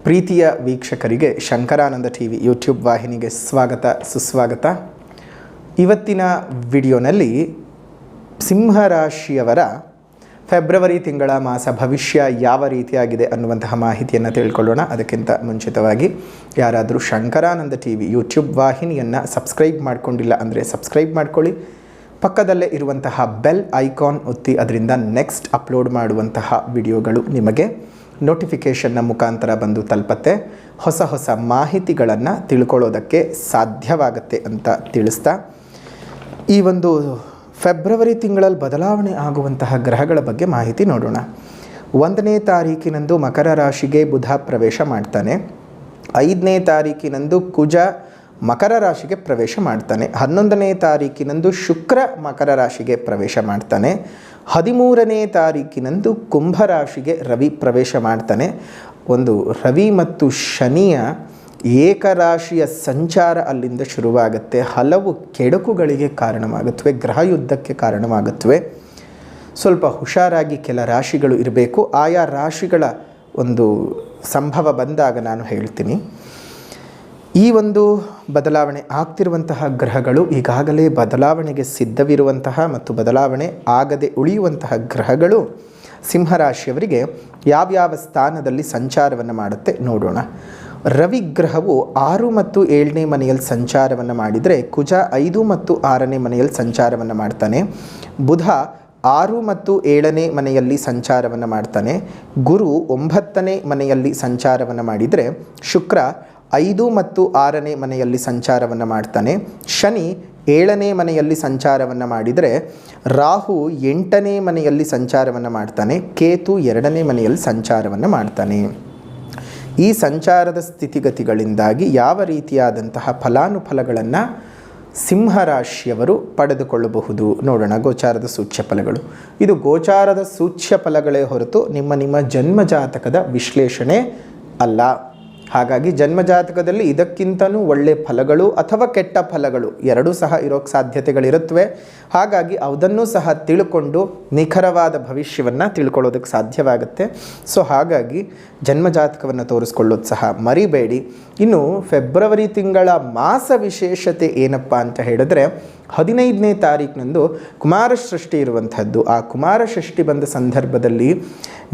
ಪ್ರೀತಿಯ ವೀಕ್ಷಕರಿಗೆ Shankaranand TV YouTube ವಾಹಿನಿಗೆ ಸ್ವಾಗತ ಸುಸ್ವಾಗತ. ಇವತ್ತಿನ ವಿಡಿಯೋನಲ್ಲಿ ಸಿಂಹರಾಶಿಯವರ ಫೆಬ್ರವರಿ ತಿಂಗಳ ಮಾಸ ಭವಿಷ್ಯ ಯಾವ ರೀತಿಯಾಗಿದೆ ಅನ್ನುವಂತಹ ಮಾಹಿತಿಯನ್ನು ತಿಳ್ಕೊಳ್ಳೋಣ. ಅದಕ್ಕಿಂತ ಮುಂಚಿತವಾಗಿ ಯಾರಾದರೂ ಶಂಕರಾನಂದ ಟಿವಿ ಯೂಟ್ಯೂಬ್ ವಾಹಿನಿಯನ್ನು ಸಬ್ಸ್ಕ್ರೈಬ್ ಮಾಡಿಕೊಂಡಿಲ್ಲ ಅಂದರೆ ಸಬ್ಸ್ಕ್ರೈಬ್ ಮಾಡ್ಕೊಳ್ಳಿ. ಪಕ್ಕದಲ್ಲೇ ಇರುವಂತಹ ಬೆಲ್ ಐಕಾನ್ ಒತ್ತಿ ಅದರಿಂದ ನೆಕ್ಸ್ಟ್ ಅಪ್ಲೋಡ್ ಮಾಡುವಂತಹ ವಿಡಿಯೋಗಳು ನಿಮಗೆ ನೋಟಿಫಿಕೇಷನ್ನ ಮುಖಾಂತರ ಬಂದು ತಲುಪತ್ತೆ. ಹೊಸ ಹೊಸ ಮಾಹಿತಿಗಳನ್ನು ತಿಳ್ಕೊಳ್ಳೋದಕ್ಕೆ ಸಾಧ್ಯವಾಗುತ್ತೆ ಅಂತ ತಿಳಿಸ್ತಾ, ಈ ಒಂದು ಫೆಬ್ರವರಿ ತಿಂಗಳಲ್ಲಿ ಬದಲಾವಣೆ ಆಗುವಂತಹ ಗ್ರಹಗಳ ಬಗ್ಗೆ ಮಾಹಿತಿ ನೋಡೋಣ. 1ನೇ ತಾರೀಕಿನಂದು ಮಕರ ರಾಶಿಗೆ ಬುಧ ಪ್ರವೇಶ ಮಾಡ್ತಾನೆ. 5ನೇ ತಾರೀಕಿನಂದು ಕುಜ ಮಕರ ರಾಶಿಗೆ ಪ್ರವೇಶ ಮಾಡ್ತಾನೆ. 11ನೇ ತಾರೀಕಿನಂದು ಶುಕ್ರ ಮಕರ ರಾಶಿಗೆ ಪ್ರವೇಶ ಮಾಡ್ತಾನೆ. 13ನೇ ತಾರೀಕಿನಂದು ಕುಂಭರಾಶಿಗೆ ರವಿ ಪ್ರವೇಶ ಮಾಡ್ತಾನೆ. ಒಂದು ರವಿ ಮತ್ತು ಶನಿಯ ಏಕರಾಶಿಯ ಸಂಚಾರ ಅಲ್ಲಿಂದ ಶುರುವಾಗುತ್ತೆ. ಹಲವು ಕೆಡುಕುಗಳಿಗೆ ಕಾರಣವಾಗುತ್ತವೆ, ಗ್ರಹ ಯುದ್ಧಕ್ಕೆ ಕಾರಣವಾಗುತ್ತವೆ. ಸ್ವಲ್ಪ ಹುಷಾರಾಗಿ ಕೆಲ ರಾಶಿಗಳು ಇರಬೇಕು. ಆಯಾ ರಾಶಿಗಳ ಒಂದು ಸಂಭವ ಬಂದಾಗ ನಾನು ಹೇಳ್ತೀನಿ. ಈ ಒಂದು ಬದಲಾವಣೆ ಆಗ್ತಿರುವಂತಹ ಗ್ರಹಗಳು ಈಗಾಗಲೇ ಬದಲಾವಣೆಗೆ ಸಿದ್ಧವಿರುವಂತಹ ಮತ್ತು ಬದಲಾವಣೆ ಆಗದೆ ಉಳಿಯುವಂತಹ ಗ್ರಹಗಳು ಸಿಂಹರಾಶಿಯವರಿಗೆ ಯಾವ್ಯಾವ ಸ್ಥಾನದಲ್ಲಿ ಸಂಚಾರವನ್ನು ಮಾಡುತ್ತೆ ನೋಡೋಣ. ರವಿ ಗ್ರಹವು 6 ಮತ್ತು 7ನೇ ಮನೆಯಲ್ಲಿ ಸಂಚಾರವನ್ನು ಮಾಡಿದರೆ ಕುಜ 5 ಮತ್ತು 6ನೇ ಮನೆಯಲ್ಲಿ ಸಂಚಾರವನ್ನು ಮಾಡ್ತಾನೆ. ಬುಧ 6 ಮತ್ತು 7ನೇ ಮನೆಯಲ್ಲಿ ಸಂಚಾರವನ್ನು ಮಾಡ್ತಾನೆ. ಗುರು 9ನೇ ಮನೆಯಲ್ಲಿ ಸಂಚಾರವನ್ನು ಮಾಡಿದರೆ ಶುಕ್ರ 5 ಮತ್ತು 6ನೇ ಮನೆಯಲ್ಲಿ ಸಂಚಾರವನ್ನು ಮಾಡ್ತಾನೆ. ಶನಿ 7ನೇ ಮನೆಯಲ್ಲಿ ಸಂಚಾರವನ್ನು ಮಾಡಿದರೆ ರಾಹು 8ನೇ ಮನೆಯಲ್ಲಿ ಸಂಚಾರವನ್ನು ಮಾಡ್ತಾನೆ. ಕೇತು 2ನೇ ಮನೆಯಲ್ಲಿ ಸಂಚಾರವನ್ನು ಮಾಡ್ತಾನೆ. ಈ ಸಂಚಾರದ ಸ್ಥಿತಿಗತಿಗಳಿಂದಾಗಿ ಯಾವ ರೀತಿಯಾದಂತಹ ಫಲಾನುಫಲಗಳನ್ನು ಸಿಂಹರಾಶಿಯವರು ಪಡೆದುಕೊಳ್ಳಬಹುದು ನೋಡೋಣ. ಗೋಚಾರದ ಸೂಚ್ಯ ಫಲಗಳು. ಇದು ಗೋಚಾರದ ಸೂಚ್ಯ ಫಲಗಳೇ ಹೊರತು ನಿಮ್ಮ ಜನ್ಮಜಾತಕದ ವಿಶ್ಲೇಷಣೆ ಅಲ್ಲ. ಹಾಗಾಗಿ ಜನ್ಮಜಾತಕದಲ್ಲಿ ಇದಕ್ಕಿಂತಲೂ ಒಳ್ಳೆಯ ಫಲಗಳು ಅಥವಾ ಕೆಟ್ಟ ಫಲಗಳು ಎರಡೂ ಸಹ ಇರೋಕ್ಕೆ ಸಾಧ್ಯತೆಗಳಿರುತ್ತವೆ. ಹಾಗಾಗಿ ಅದನ್ನು ಸಹ ತಿಳ್ಕೊಂಡು ನಿಖರವಾದ ಭವಿಷ್ಯವನ್ನು ತಿಳ್ಕೊಳ್ಳೋದಕ್ಕೆ ಸಾಧ್ಯವಾಗುತ್ತೆ. ಸೊ ಹಾಗಾಗಿ ಜನ್ಮಜಾತಕವನ್ನು ತೋರಿಸ್ಕೊಳ್ಳೋದು ಸಹ ಮರಿಬೇಡಿ. ಇನ್ನು ಫೆಬ್ರವರಿ ತಿಂಗಳ ಮಾಸ ವಿಶೇಷತೆ ಏನಪ್ಪ ಅಂತ ಹೇಳಿದ್ರೆ 15ನೇ ತಾರೀಕಿನಂದು ಕುಮಾರ ಷಷ್ಠಿ ಇರುವಂಥದ್ದು. ಆ ಕುಮಾರ ಷಷ್ಠಿ ಬಂದ ಸಂದರ್ಭದಲ್ಲಿ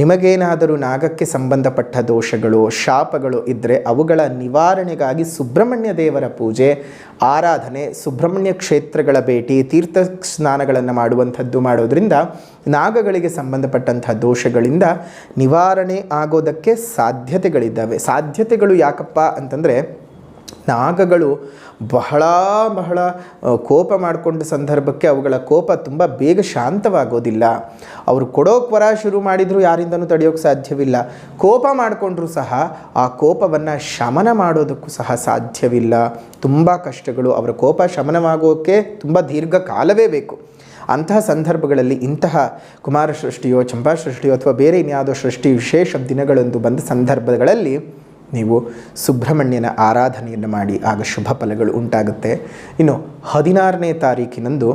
ನಿಮಗೇನಾದರೂ ನಾಗಕ್ಕೆ ಸಂಬಂಧಪಟ್ಟ ದೋಷಗಳು ಶಾಪಗಳು ಇದ್ದರೆ ಅವುಗಳ ನಿವಾರಣೆಗಾಗಿ ಸುಬ್ರಹ್ಮಣ್ಯ ದೇವರ ಪೂಜೆ, ಆರಾಧನೆ, ಸುಬ್ರಹ್ಮಣ್ಯ ಕ್ಷೇತ್ರಗಳ ಭೇಟಿ, ತೀರ್ಥ ಸ್ನಾನಗಳನ್ನು ಮಾಡೋದ್ರಿಂದ ನಾಗಗಳಿಗೆ ಸಂಬಂಧಪಟ್ಟಂತಹ ದೋಷಗಳಿಂದ ನಿವಾರಣೆ ಆಗೋದಕ್ಕೆ ಸಾಧ್ಯತೆಗಳಿದ್ದಾವೆ. ಸಾಧ್ಯತೆಗಳು ಯಾಕಪ್ಪ ಅಂತಂದರೆ, ನಾಗಗಳು ಬಹಳ ಕೋಪ ಮಾಡಿಕೊಂಡ ಸಂದರ್ಭಕ್ಕೆ ಅವುಗಳ ಕೋಪ ತುಂಬ ಬೇಗ ಶಾಂತವಾಗೋದಿಲ್ಲ. ಅವರು ಕೊಡೋಕೆ ವರ ಶುರು ಮಾಡಿದರೂ ಯಾರಿಂದನೂ ತಡೆಯೋಕ್ಕೆ ಸಾಧ್ಯವಿಲ್ಲ. ಕೋಪ ಮಾಡಿಕೊಂಡ್ರೂ ಸಹ ಆ ಕೋಪವನ್ನು ಶಮನ ಮಾಡೋದಕ್ಕೂ ಸಹ ಸಾಧ್ಯವಿಲ್ಲ. ತುಂಬ ಕಷ್ಟಗಳು. ಅವರ ಕೋಪ ಶಮನವಾಗೋಕ್ಕೆ ತುಂಬ ದೀರ್ಘಕಾಲವೇ ಬೇಕು. ಅಂತಹ ಸಂದರ್ಭಗಳಲ್ಲಿ ಇಂತಹ ಕುಮಾರ ಸೃಷ್ಟಿಯೋ ಚಂಪಾ ಸೃಷ್ಟಿಯೋ ಅಥವಾ ಬೇರೆ ಇನ್ಯಾವುದೋ ಸೃಷ್ಟಿ ವಿಶೇಷ ದಿನಗಳಂದು ಬಂದ ಸಂದರ್ಭಗಳಲ್ಲಿ ನೀವು ಸುಬ್ರಹ್ಮಣ್ಯನ ಆರಾಧನೆಯನ್ನು ಮಾಡಿ, ಆಗ ಶುಭ ಫಲಗಳು ಉಂಟಾಗುತ್ತೆ. ಇನ್ನು 16ನೇ ತಾರೀಕಿನಂದು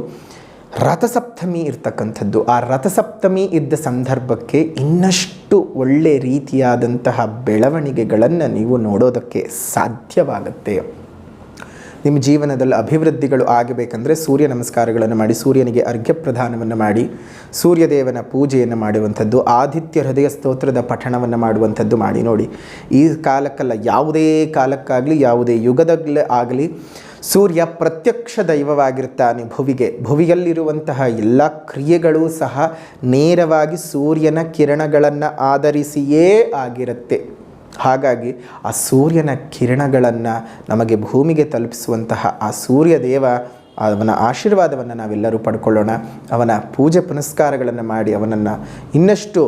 ರಥಸಪ್ತಮಿ ಇರ್ತಕ್ಕಂಥದ್ದು. ಆ ರಥಸಪ್ತಮಿ ಇದ್ದ ಸಂದರ್ಭಕ್ಕೆ ಇನ್ನಷ್ಟು ಒಳ್ಳೆ ರೀತಿಯಾದಂತಹ ಬೆಳವಣಿಗೆಗಳನ್ನು ನೀವು ನೋಡೋದಕ್ಕೆ ಸಾಧ್ಯವಾಗುತ್ತೆ. ನಿಮ್ಮ ಜೀವನದಲ್ಲಿ ಅಭಿವೃದ್ಧಿಗಳು ಆಗಬೇಕಂದ್ರೆ ಸೂರ್ಯ ನಮಸ್ಕಾರಗಳನ್ನು ಮಾಡಿ, ಸೂರ್ಯನಿಗೆ ಅರ್ಘ್ಯ ಪ್ರದಾನವನ್ನು ಮಾಡಿ, ಸೂರ್ಯದೇವನ ಪೂಜೆಯನ್ನು ಮಾಡುವಂಥದ್ದು, ಆದಿತ್ಯ ಹೃದಯ ಸ್ತೋತ್ರದ ಪಠಣವನ್ನು ಮಾಡುವಂಥದ್ದು ಮಾಡಿ ನೋಡಿ. ಈ ಕಾಲಕ್ಕಲ್ಲ, ಯಾವುದೇ ಕಾಲಕ್ಕಾಗಲಿ ಯಾವುದೇ ಯುಗದಲ್ಲೇ ಆಗಲಿ ಸೂರ್ಯ ಪ್ರತ್ಯಕ್ಷ ದೈವವಾಗಿರ್ತಾನೆ. ಭುವಿಯಲ್ಲಿರುವಂತಹ ಎಲ್ಲ ಕ್ರಿಯೆಗಳೂ ಸಹ ನೇರವಾಗಿ ಸೂರ್ಯನ ಕಿರಣಗಳನ್ನು ಆಧರಿಸಿಯೇ ಆಗಿರುತ್ತೆ. ಹಾಗಾಗಿ ಆ ಸೂರ್ಯನ ಕಿರಣಗಳನ್ನು ನಮಗೆ ಭೂಮಿಗೆ ತಲುಪಿಸುವಂತಹ ಆ ಸೂರ್ಯದೇವ ಅವನ ಆಶೀರ್ವಾದವನ್ನು ನಾವೆಲ್ಲರೂ ಪಡ್ಕೊಳ್ಳೋಣ. ಅವನ ಪೂಜೆ ಪುನಸ್ಕಾರಗಳನ್ನು ಮಾಡಿ ಅವನನ್ನು ಇನ್ನಷ್ಟು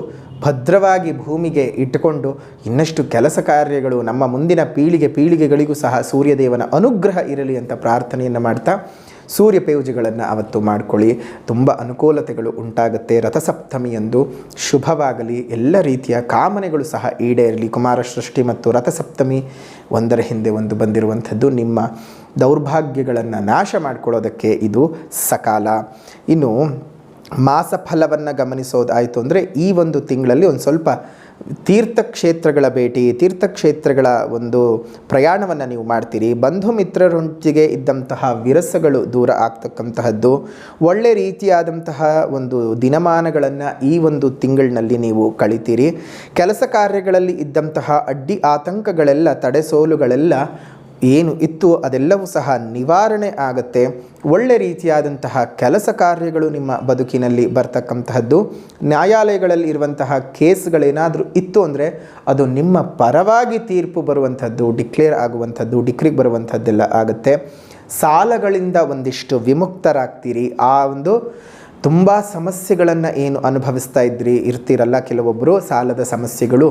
ಭದ್ರವಾಗಿ ಭೂಮಿಗೆ ಇಟ್ಟುಕೊಂಡು ಇನ್ನಷ್ಟು ಕೆಲಸ ಕಾರ್ಯಗಳು ನಮ್ಮ ಮುಂದಿನ ಪೀಳಿಗೆಗಳಿಗೂ ಸಹ ಸೂರ್ಯದೇವನ ಅನುಗ್ರಹ ಇರಲಿ ಅಂತ ಪ್ರಾರ್ಥನೆಯನ್ನು ಮಾಡ್ತಾ ಸೂರ್ಯ ಪೂಜೆಗಳನ್ನು ಅವತ್ತು ಮಾಡಿಕೊಳ್ಳಿ. ತುಂಬ ಅನುಕೂಲತೆಗಳು ಉಂಟಾಗುತ್ತೆ. ರಥಸಪ್ತಮಿಯಂದು ಶುಭವಾಗಲಿ, ಎಲ್ಲ ರೀತಿಯ ಕಾಮನೆಗಳು ಸಹ ಈಡೇರಲಿ. ಕುಮಾರ ಸೃಷ್ಟಿ ಮತ್ತು ರಥಸಪ್ತಮಿ ಒಂದರ ಹಿಂದೆ ಒಂದು ಬಂದಿರುವಂಥದ್ದು. ನಿಮ್ಮ ದೌರ್ಭಾಗ್ಯಗಳನ್ನು ನಾಶ ಮಾಡಿಕೊಳ್ಳೋದಕ್ಕೆ ಇದು ಸಕಾಲ. ಇನ್ನು ಮಾಸ ಫಲವನ್ನು ಗಮನಿಸೋದಾಯಿತು ಅಂದರೆ ಈ ಒಂದು ತಿಂಗಳಲ್ಲಿ ಒಂದು ಸ್ವಲ್ಪ ತೀರ್ಥಕ್ಷೇತ್ರಗಳ ಭೇಟಿ, ತೀರ್ಥಕ್ಷೇತ್ರಗಳ ಒಂದು ಪ್ರಯಾಣವನ್ನು ನೀವು ಮಾಡ್ತೀರಿ. ಬಂಧು ಮಿತ್ರರೊಂದಿಗೆ ಇದ್ದಂತಹ ವಿರಸಗಳು ದೂರ ಆಗ್ತಕ್ಕಂತಹದ್ದು. ಒಳ್ಳೆ ರೀತಿಯಾದಂತಹ ಒಂದು ದಿನಮಾನಗಳನ್ನು ಈ ಒಂದು ತಿಂಗಳಿನಲ್ಲಿ ನೀವು ಕಳಿತೀರಿ. ಕೆಲಸ ಕಾರ್ಯಗಳಲ್ಲಿ ಇದ್ದಂತಹ ಅಡ್ಡಿ ಆತಂಕಗಳೆಲ್ಲ, ತಡೆಸೋಲುಗಳೆಲ್ಲ ಏನು ಇತ್ತು ಅದೆಲ್ಲವೂ ಸಹ ನಿವಾರಣೆ ಆಗುತ್ತೆ. ಒಳ್ಳೆ ರೀತಿಯಾದಂತಹ ಕೆಲಸ ಕಾರ್ಯಗಳು ನಿಮ್ಮ ಬದುಕಿನಲ್ಲಿ ಬರ್ತಕ್ಕಂತಹದ್ದು. ನ್ಯಾಯಾಲಯಗಳಲ್ಲಿ ಇರುವಂತಹ ಕೇಸ್ಗಳೇನಾದರೂ ಇತ್ತು ಅಂದರೆ ಅದು ನಿಮ್ಮ ಪರವಾಗಿ ತೀರ್ಪು ಬರುವಂಥದ್ದು, ಡಿಕ್ಲೇರ್ ಆಗುವಂಥದ್ದು, ಡಿಕ್ರಿಗೆ ಬರುವಂಥದ್ದೆಲ್ಲ ಆಗುತ್ತೆ. ಸಾಲಗಳಿಂದ ಒಂದಿಷ್ಟು ವಿಮುಕ್ತರಾಗ್ತೀರಿ. ಆ ಒಂದು ತುಂಬ ಸಮಸ್ಯೆಗಳನ್ನು ಏನು ಅನುಭವಿಸ್ತಾ ಇರ್ತೀರಲ್ಲ ಕೆಲವೊಬ್ಬರು, ಸಾಲದ ಸಮಸ್ಯೆಗಳು,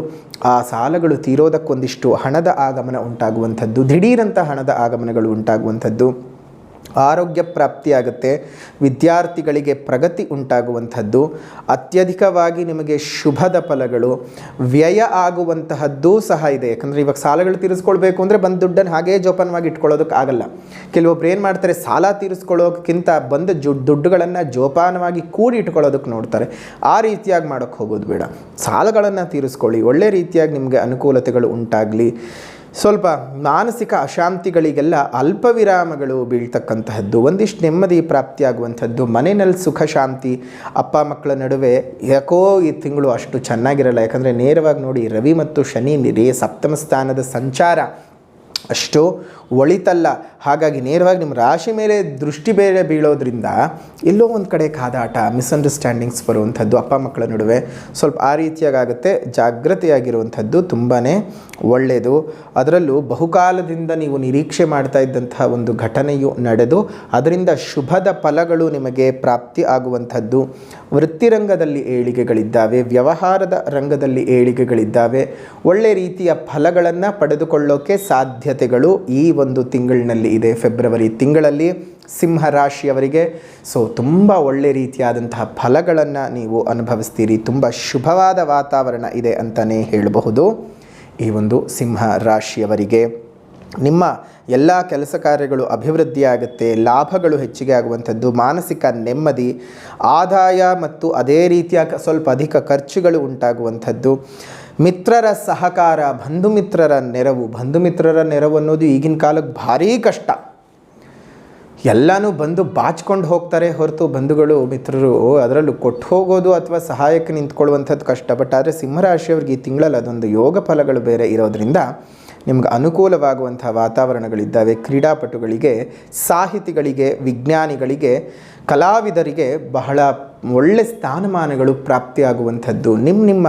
ಆ ಸಾಲಗಳು ತೀರೋದಕ್ಕೊಂದಿಷ್ಟು ಹಣದ ಆಗಮನ ಉಂಟಾಗುವಂಥದ್ದು, ದಿಢೀರಂಥ ಹಣದ ಆಗಮನಗಳು ಉಂಟಾಗುವಂಥದ್ದು. ಆರೋಗ್ಯ ಪ್ರಾಪ್ತಿಯಾಗುತ್ತೆ. ವಿದ್ಯಾರ್ಥಿಗಳಿಗೆ ಪ್ರಗತಿ ಉಂಟಾಗುವಂಥದ್ದು. ಅತ್ಯಧಿಕವಾಗಿ ನಿಮಗೆ ಶುಭದ ಫಲಗಳು. ವ್ಯಯ ಆಗುವಂತಹದ್ದೂ ಸಹ ಇದೆ. ಯಾಕಂದರೆ ಇವಾಗ ಸಾಲಗಳು ತೀರಿಸ್ಕೊಳ್ಬೇಕು ಅಂದರೆ ಬಂದ ದುಡ್ಡನ್ನು ಹಾಗೇ ಜೋಪಾನವಾಗಿ ಇಟ್ಕೊಳ್ಳೋದಕ್ಕೆ ಆಗಲ್ಲ. ಕೆಲವೊಬ್ರು ಏನು ಮಾಡ್ತಾರೆ, ಸಾಲ ತೀರಿಸ್ಕೊಳ್ಳೋಕ್ಕಿಂತ ಬಂದ ದುಡ್ಡುಗಳನ್ನು ಜೋಪಾನವಾಗಿ ಕೂಡಿ ಇಟ್ಕೊಳ್ಳೋದಕ್ಕೆ ನೋಡ್ತಾರೆ. ಆ ರೀತಿಯಾಗಿ ಮಾಡೋಕ್ಕೆ ಹೋಗೋದು ಬೇಡ. ಸಾಲಗಳನ್ನು ತೀರಿಸ್ಕೊಳ್ಳಿ. ಒಳ್ಳೆ ರೀತಿಯಾಗಿ ನಿಮಗೆ ಅನುಕೂಲತೆಗಳು ಉಂಟಾಗಲಿ. ಸ್ವಲ್ಪ ಮಾನಸಿಕ ಅಶಾಂತಿಗಳಿಗೆಲ್ಲ ಅಲ್ಪ ವಿರಾಮಗಳು ಬೀಳ್ತಕ್ಕಂತಹದ್ದು, ಒಂದಿಷ್ಟು ನೆಮ್ಮದಿ ಪ್ರಾಪ್ತಿಯಾಗುವಂಥದ್ದು, ಮನೆಯಲ್ಲಿ ಸುಖ ಶಾಂತಿ. ಅಪ್ಪ ಮಕ್ಕಳ ನಡುವೆ ಯಾಕೋ ಈ ತಿಂಗಳು ಅಷ್ಟು ಚೆನ್ನಾಗಿರಲ್ಲ. ಯಾಕಂದರೆ ನೇರವಾಗಿ ನೋಡಿ, ರವಿ ಮತ್ತು ಶನಿ ಸಪ್ತಮ ಸ್ಥಾನದ ಸಂಚಾರ ಅಷ್ಟು ಒಳಿತಲ್ಲ. ಹಾಗಾಗಿ ನೇರವಾಗಿ ನಿಮ್ಮ ರಾಶಿ ಮೇಲೆ ದೃಷ್ಟಿ ಬೇರೆ ಬೀಳೋದ್ರಿಂದ ಎಲ್ಲೋ ಒಂದು ಕಡೆ ಕಾದಾಟ, ಮಿಸ್ಅಂಡರ್ಸ್ಟ್ಯಾಂಡಿಂಗ್ಸ್ ಬರುವಂಥದ್ದು ಅಪ್ಪ ಮಕ್ಕಳ ನಡುವೆ. ಸ್ವಲ್ಪ ಆ ರೀತಿಯಾಗುತ್ತೆ. ಜಾಗೃತೆಯಾಗಿರುವಂಥದ್ದು ತುಂಬಾ ಒಳ್ಳೆಯದು. ಅದರಲ್ಲೂ ಬಹುಕಾಲದಿಂದ ನೀವು ನಿರೀಕ್ಷೆ ಮಾಡ್ತಾ ಇದ್ದಂತಹ ಒಂದು ಘಟನೆಯು ನಡೆದು ಅದರಿಂದ ಶುಭದ ಫಲಗಳು ನಿಮಗೆ ಪ್ರಾಪ್ತಿ ಆಗುವಂಥದ್ದು. ವೃತ್ತಿರಂಗದಲ್ಲಿ ಏಳಿಗೆಗಳಿದ್ದಾವೆ, ವ್ಯವಹಾರದ ರಂಗದಲ್ಲಿ ಏಳಿಗೆಗಳಿದ್ದಾವೆ. ಒಳ್ಳೆ ರೀತಿಯ ಫಲಗಳನ್ನು ಪಡೆದುಕೊಳ್ಳೋಕ್ಕೆ ಸಾಧ್ಯತೆಗಳು ಈ ಒಂದು ತಿಂಗಳಿನಲ್ಲಿ ಇದೆ. ಫೆಬ್ರವರಿ ತಿಂಗಳಲ್ಲಿ ಸಿಂಹ ರಾಶಿಯವರಿಗೆ ತುಂಬ ಒಳ್ಳೆ ರೀತಿಯಾದಂತಹ ಫಲಗಳನ್ನು ನೀವು ಅನುಭವಿಸ್ತೀರಿ. ತುಂಬ ಶುಭವಾದ ವಾತಾವರಣ ಇದೆ ಅಂತಲೇ ಹೇಳಬಹುದು ಈ ಒಂದು ಸಿಂಹ ರಾಶಿಯವರಿಗೆ. ನಿಮ್ಮ ಎಲ್ಲ ಕೆಲಸ ಕಾರ್ಯಗಳು ಅಭಿವೃದ್ಧಿಯಾಗುತ್ತೆ, ಲಾಭಗಳು ಹೆಚ್ಚಿಗೆ ಆಗುವಂಥದ್ದು, ಮಾನಸಿಕ ನೆಮ್ಮದಿ, ಆದಾಯ ಮತ್ತು ಅದೇ ರೀತಿಯ ಸ್ವಲ್ಪ ಅಧಿಕ ಖರ್ಚುಗಳು ಉಂಟಾಗುವಂಥದ್ದು. ಮಿತ್ರರ ಸಹಕಾರ, ಬಂಧು ಮಿತ್ರರ ನೆರವು ಅನ್ನೋದು ಈಗಿನ ಕಾಲಕ್ಕೆ ಭಾರೀ ಕಷ್ಟ. ಎಲ್ಲನೂ ಬಂದು ಬಾಚ್ಕೊಂಡು ಹೋಗ್ತಾರೆ ಹೊರತು ಬಂಧುಗಳು ಮಿತ್ರರು ಅದರಲ್ಲೂ ಕೊಟ್ಟು ಹೋಗೋದು ಅಥವಾ ಸಹಾಯಕ್ಕೆ ನಿಂತ್ಕೊಳ್ಳುವಂಥದ್ದು ಕಷ್ಟ. ಬಟ್ ಆದರೆ ಸಿಂಹರಾಶಿಯವ್ರಿಗೆ ಈ ತಿಂಗಳಲ್ಲಿ ಅದೊಂದು ಯೋಗ ಫಲಗಳು ಬೇರೆ ಇರೋದರಿಂದ ನಿಮ್ಗೆ ಅನುಕೂಲವಾಗುವಂಥ ವಾತಾವರಣಗಳಿದ್ದಾವೆ. ಕ್ರೀಡಾಪಟುಗಳಿಗೆ, ಸಾಹಿತಿಗಳಿಗೆ, ವಿಜ್ಞಾನಿಗಳಿಗೆ, ಕಲಾವಿದರಿಗೆ ಬಹಳ ಒಳ್ಳೆ ಸ್ಥಾನಮಾನಗಳು ಪ್ರಾಪ್ತಿಯಾಗುವಂಥದ್ದು. ನಿಮ್ಮ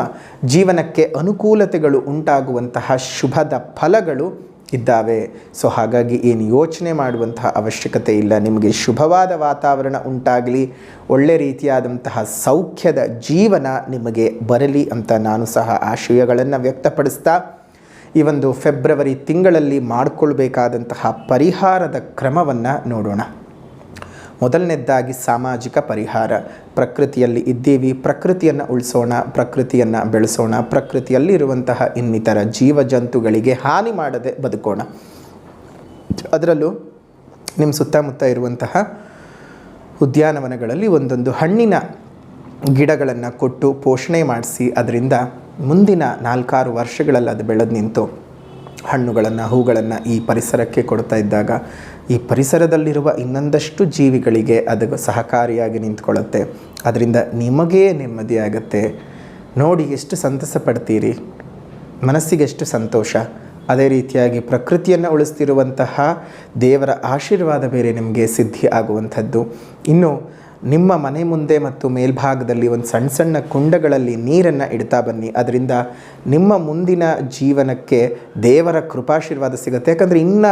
ಜೀವನಕ್ಕೆ ಅನುಕೂಲತೆಗಳು ಉಂಟಾಗುವಂತಹ ಶುಭದ ಫಲಗಳು ಇದ್ದಾವೆ. ಹಾಗಾಗಿ ಏನು ಯೋಚನೆ ಮಾಡುವಂತಹ ಅವಶ್ಯಕತೆ ಇಲ್ಲ. ನಿಮಗೆ ಶುಭವಾದ ವಾತಾವರಣ ಉಂಟಾಗಲಿ, ಒಳ್ಳೆ ರೀತಿಯಾದಂತಹ ಸೌಖ್ಯದ ಜೀವನ ನಿಮಗೆ ಬರಲಿ ಅಂತ ನಾನು ಸಹ ಆಶಯಗಳನ್ನು ವ್ಯಕ್ತಪಡಿಸ್ತಾ ಈ ಒಂದು ಫೆಬ್ರವರಿ ತಿಂಗಳಲ್ಲಿ ಮಾಡಿಕೊಳ್ಬೇಕಾದಂತಹ ಪರಿಹಾರದ ಕ್ರಮವನ್ನು ನೋಡೋಣ. ಮೊದಲನೇದಾಗಿ ಸಾಮಾಜಿಕ ಪರಿಹಾರ. ಪ್ರಕೃತಿಯಲ್ಲಿ ಇದ್ದೀವಿ, ಪ್ರಕೃತಿಯನ್ನು ಉಳಿಸೋಣ, ಪ್ರಕೃತಿಯನ್ನು ಬೆಳೆಸೋಣ, ಪ್ರಕೃತಿಯಲ್ಲಿರುವಂತಹ ಇನ್ನಿತರ ಜೀವಜಂತುಗಳಿಗೆ ಹಾನಿ ಮಾಡದೆ ಬದುಕೋಣ. ಅದರಲ್ಲೂ ನಿಮ್ಮ ಸುತ್ತಮುತ್ತ ಇರುವಂತಹ ಉದ್ಯಾನವನಗಳಲ್ಲಿ ಒಂದೊಂದು ಹಣ್ಣಿನ ಗಿಡಗಳನ್ನು ಕೊಟ್ಟು ಪೋಷಣೆ ಮಾಡಿಸಿ ಅದರಿಂದ ಮುಂದಿನ 4-6 ವರ್ಷಗಳಲ್ಲಿ ಅದು ಬೆಳೆದು ನಿಂತು ಹಣ್ಣುಗಳನ್ನು, ಹೂಗಳನ್ನು ಈ ಪರಿಸರಕ್ಕೆ ಕೊಡ್ತಾ ಇದ್ದಾಗ ಈ ಪರಿಸರದಲ್ಲಿರುವ ಇನ್ನೊಂದಷ್ಟು ಜೀವಿಗಳಿಗೆ ಅದು ಸಹಕಾರಿಯಾಗಿ ನಿಂತ್ಕೊಳ್ಳುತ್ತೆ. ಅದರಿಂದ ನಿಮಗೇ ನೆಮ್ಮದಿಯಾಗತ್ತೆ. ನೋಡಿ ಎಷ್ಟು ಸಂತಸ ಪಡ್ತೀರಿ, ಮನಸ್ಸಿಗೆ ಎಷ್ಟು ಸಂತೋಷ. ಅದೇ ರೀತಿಯಾಗಿ ಪ್ರಕೃತಿಯನ್ನು ಉಳಿಸ್ತಿರುವಂತಹ ದೇವರ ಆಶೀರ್ವಾದ ಬೇರೆ ನಿಮಗೆ ಸಿದ್ಧಿ ಆಗುವಂಥದ್ದು. ಇನ್ನು ನಿಮ್ಮ ಮನೆ ಮುಂದೆ ಮತ್ತು ಮೇಲ್ಭಾಗದಲ್ಲಿ ಒಂದು ಸಣ್ಣ ಸಣ್ಣ ಕುಂಡಗಳಲ್ಲಿ ನೀರನ್ನು ಇಡ್ತಾ ಬನ್ನಿ. ಅದರಿಂದ ನಿಮ್ಮ ಮುಂದಿನ ಜೀವನಕ್ಕೆ ದೇವರ ಕೃಪಾಶೀರ್ವಾದ ಸಿಗುತ್ತೆ. ಯಾಕಂದರೆ ಇನ್ನು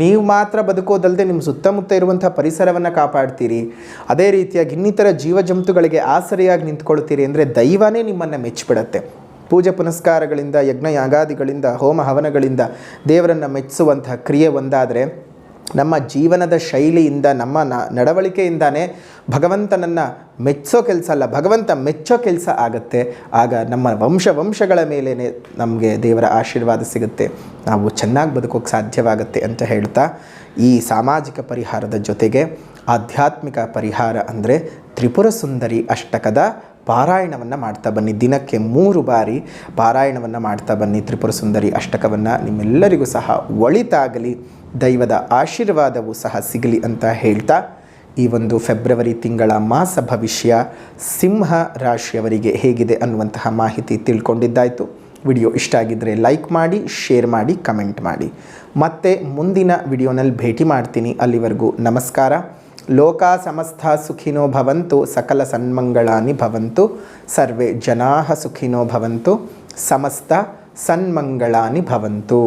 ನೀವು ಮಾತ್ರ ಬದುಕೋದಲ್ಲದೆ ನಿಮ್ಮ ಸುತ್ತಮುತ್ತ ಇರುವಂಥ ಪರಿಸರವನ್ನು ಕಾಪಾಡ್ತೀರಿ. ಅದೇ ರೀತಿಯಾಗಿ ಇನ್ನಿತರ ಜೀವಜಂತುಗಳಿಗೆ ಆಸರೆಯಾಗಿ ನಿಂತ್ಕೊಳ್ತೀರಿ ಅಂದರೆ ದೈವನೇ ನಿಮ್ಮನ್ನು ಮೆಚ್ಚಿಬಿಡತ್ತೆ. ಪೂಜೆ ಪುನಸ್ಕಾರಗಳಿಂದ, ಯಜ್ಞ ಯಾಗಾದಿಗಳಿಂದ, ಹೋಮ ಹವನಗಳಿಂದ ದೇವರನ್ನು ಮೆಚ್ಚಿಸುವಂತಹ ಕ್ರಿಯೆ ಒಂದಾದರೆ ನಮ್ಮ ಜೀವನದ ಶೈಲಿಯಿಂದ, ನಮ್ಮ ನಡವಳಿಕೆಯಿಂದಾನೇ ಭಗವಂತನನ್ನು ಮೆಚ್ಚೋ ಕೆಲಸ ಅಲ್ಲ, ಭಗವಂತ ಮೆಚ್ಚೋ ಕೆಲಸ ಆಗುತ್ತೆ. ಆಗ ನಮ್ಮ ವಂಶಗಳ ಮೇಲೇ ನಮಗೆ ದೇವರ ಆಶೀರ್ವಾದ ಸಿಗುತ್ತೆ, ನಾವು ಚೆನ್ನಾಗಿ ಬದುಕೋಕ್ಕೆ ಸಾಧ್ಯವಾಗುತ್ತೆ ಅಂತ ಹೇಳ್ತಾ ಈ ಸಾಮಾಜಿಕ ಪರಿಹಾರದ ಜೊತೆಗೆ ಆಧ್ಯಾತ್ಮಿಕ ಪರಿಹಾರ ಅಂದರೆ ತ್ರಿಪುರ ಸುಂದರಿ ಅಷ್ಟಕದ ಪಾರಾಯಣವನ್ನು ಮಾಡ್ತಾ ಬನ್ನಿ. ದಿನಕ್ಕೆ 3 ಬಾರಿ ಪಾರಾಯಣವನ್ನು ಮಾಡ್ತಾ ಬನ್ನಿ. ತ್ರಿಪುರ ಸುಂದರಿ ಅಷ್ಟಕವನ್ನು ನಿಮ್ಮೆಲ್ಲರಿಗೂ ಸಹ ಒಳಿತಾಗಲಿ, ದೈವದ ಆಶೀರ್ವಾದವೂ ಸಹ ಸಿಗಲಿ ಅಂತ ಹೇಳ್ತಾ ಈ ಒಂದು ಫೆಬ್ರವರಿ ತಿಂಗಳ ಮಾಸ ಭವಿಷ್ಯ ಸಿಂಹ ರಾಶಿಯವರಿಗೆ ಹೇಗಿದೆ ಅನ್ನುವಂತಹ ಮಾಹಿತಿ ತಿಳ್ಕೊಂಡಿದ್ದಾಯಿತು. ವಿಡಿಯೋ ಇಷ್ಟ ಆಗಿದ್ದರೆ ಲೈಕ್ ಮಾಡಿ, ಶೇರ್ ಮಾಡಿ, ಕಮೆಂಟ್ ಮಾಡಿ. ಮತ್ತೆ ಮುಂದಿನ ವಿಡಿಯೋನಲ್ಲಿ ಭೇಟಿ ಮಾಡ್ತೀನಿ. ಅಲ್ಲಿವರೆಗೂ ನಮಸ್ಕಾರ. ಲೋಕ ಸಮಸ್ತ ಸುಖಿನೋ ಭವಂತು, ಸಕಲ ಸನ್ಮಂಗಳಾನಿ ಭವಂತು, ಸರ್ವೇ ಜನಾಃ ಸುಖಿನೋ ಭವಂತು, ಸಮಸ್ತ ಸನ್ಮಂಗಳಾನಿ ಭವಂತು.